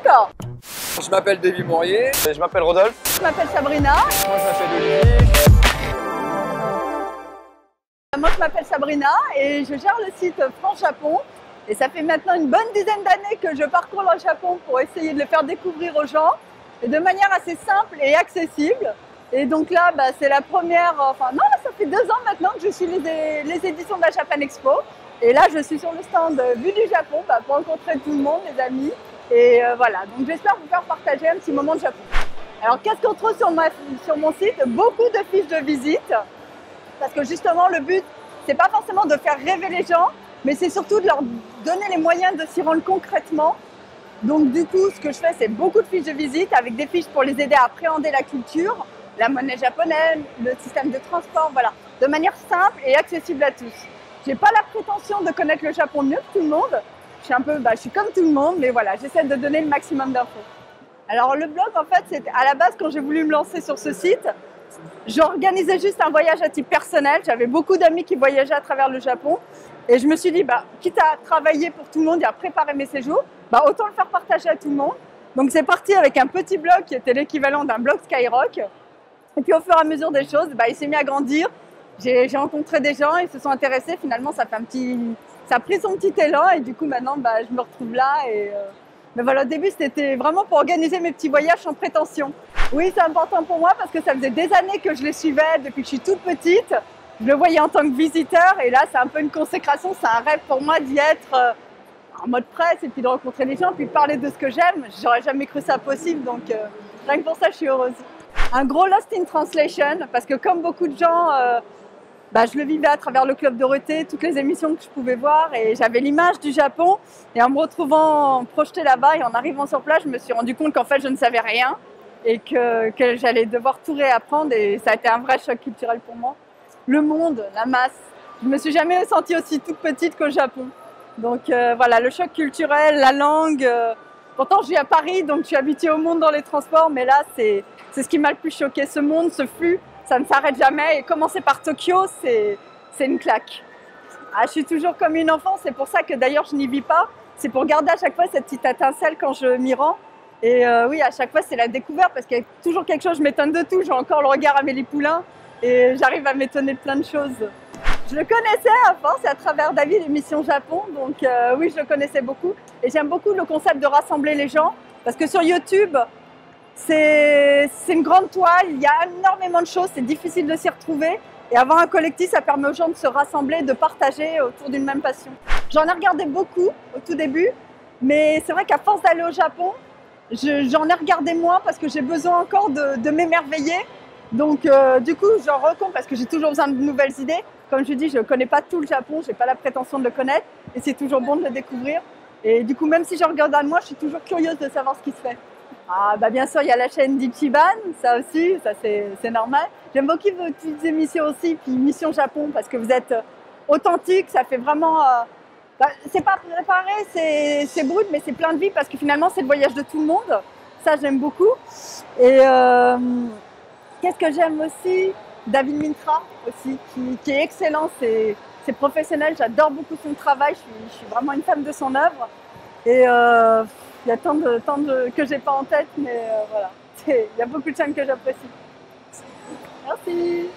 D'accord. Je m'appelle Davy Mourier. Et je m'appelle Rodolphe. Je m'appelle Sabrina. Moi je m'appelle Olivier. Moi je m'appelle Sabrina et je gère le site France Japon. Et ça fait maintenant une bonne dizaine d'années que je parcours le Japon pour essayer de le faire découvrir aux gens et de manière assez simple et accessible. Et donc là, c'est la première, ça fait 2 ans maintenant que je suis les éditions de la Japan Expo. Et là, je suis sur le stand Vue du Japon pour rencontrer tout le monde, les amis. Et voilà, donc j'espère vous faire partager un petit moment de Japon. Alors, qu'est-ce qu'on trouve sur mon site? Beaucoup de fiches de visite. Parce que justement, le but, c'est pas forcément de faire rêver les gens, mais c'est surtout de leur donner les moyens de s'y rendre concrètement. Donc du coup, ce que je fais, c'est beaucoup de fiches de visite avec des fiches pour les aider à appréhender la culture, la monnaie japonaise, le système de transport, voilà, de manière simple et accessible à tous. J'ai pas la prétention de connaître le Japon mieux que tout le monde. Je suis comme tout le monde, mais voilà, j'essaie de donner le maximum d'infos. Alors le blog, en fait, c'est à la base, quand j'ai voulu me lancer sur ce site, j'organisais juste un voyage à titre personnel. J'avais beaucoup d'amis qui voyageaient à travers le Japon. Et je me suis dit, quitte à travailler pour tout le monde et à préparer mes séjours, autant le faire partager à tout le monde. Donc c'est parti avec un petit blog qui était l'équivalent d'un blog Skyrock. Et puis au fur et à mesure des choses, il s'est mis à grandir. J'ai rencontré des gens, ils se sont intéressés. Finalement, ça a pris son petit élan. Et du coup, maintenant, je me retrouve là. Mais voilà, au début, c'était vraiment pour organiser mes petits voyages sans prétention. Oui, c'est important pour moi parce que ça faisait des années que je les suivais depuis que je suis toute petite. Je le voyais en tant que visiteur et là, c'est un peu une consécration. C'est un rêve pour moi d'y être en mode presse et puis de rencontrer les gens, puis de parler de ce que j'aime. J'aurais jamais cru ça possible, donc rien que pour ça, je suis heureuse. Un gros Lost in Translation parce que comme beaucoup de gens, je le vivais à travers le Club Dorothée, toutes les émissions que je pouvais voir et j'avais l'image du Japon. Et en me retrouvant projetée là-bas et en arrivant sur place, je me suis rendu compte qu'en fait, je ne savais rien et que j'allais devoir tout réapprendre et ça a été un vrai choc culturel pour moi. Le monde, la masse. Je me suis jamais sentie aussi toute petite qu'au Japon. Donc voilà, le choc culturel, la langue. Pourtant, je vis à Paris, donc je suis habituée au monde dans les transports, mais là, c'est ce qui m'a le plus choqué. Ce monde, ce flux, ça ne s'arrête jamais. Et commencer par Tokyo, c'est une claque. Je suis toujours comme une enfant, c'est pour ça que d'ailleurs je n'y vis pas. C'est pour garder à chaque fois cette petite étincelle quand je m'y rends. Et oui, à chaque fois, c'est la découverte parce qu'il y a toujours quelque chose, je m'étonne de tout. J'ai encore le regard Amélie Poulain et j'arrive à m'étonner de plein de choses. Je le connaissais à force, à travers David, l'émission Japon, donc oui, je le connaissais beaucoup. Et j'aime beaucoup le concept de rassembler les gens, parce que sur YouTube, c'est une grande toile, il y a énormément de choses, c'est difficile de s'y retrouver. Et avoir un collectif, ça permet aux gens de se rassembler, de partager autour d'une même passion. J'en ai regardé beaucoup au tout début, mais c'est vrai qu'à force d'aller au Japon, j'en ai regardé moins parce que j'ai besoin encore de m'émerveiller. Donc du coup, j'en recompte parce que j'ai toujours besoin de nouvelles idées. Comme je dis, je ne connais pas tout le Japon, je n'ai pas la prétention de le connaître. Et c'est toujours bon de le découvrir. Et du coup, même si je regarde à moi, je suis toujours curieuse de savoir ce qui se fait. Bien sûr, il y a la chaîne d'Ichiban, ça aussi, ça c'est normal. J'aime beaucoup vos petites émissions aussi, puis Mission Japon, parce que vous êtes authentique, ça fait vraiment... c'est pas préparé, c'est brut, mais c'est plein de vie, parce que finalement, c'est le voyage de tout le monde. Ça, j'aime beaucoup. Et... qu'est-ce que j'aime aussi? David Mintra aussi, qui est excellent, c'est professionnel, j'adore beaucoup son travail, je suis vraiment une fan de son œuvre. Et il y a tant que j'ai pas en tête, mais voilà, il y a beaucoup de chaînes que j'apprécie. Merci.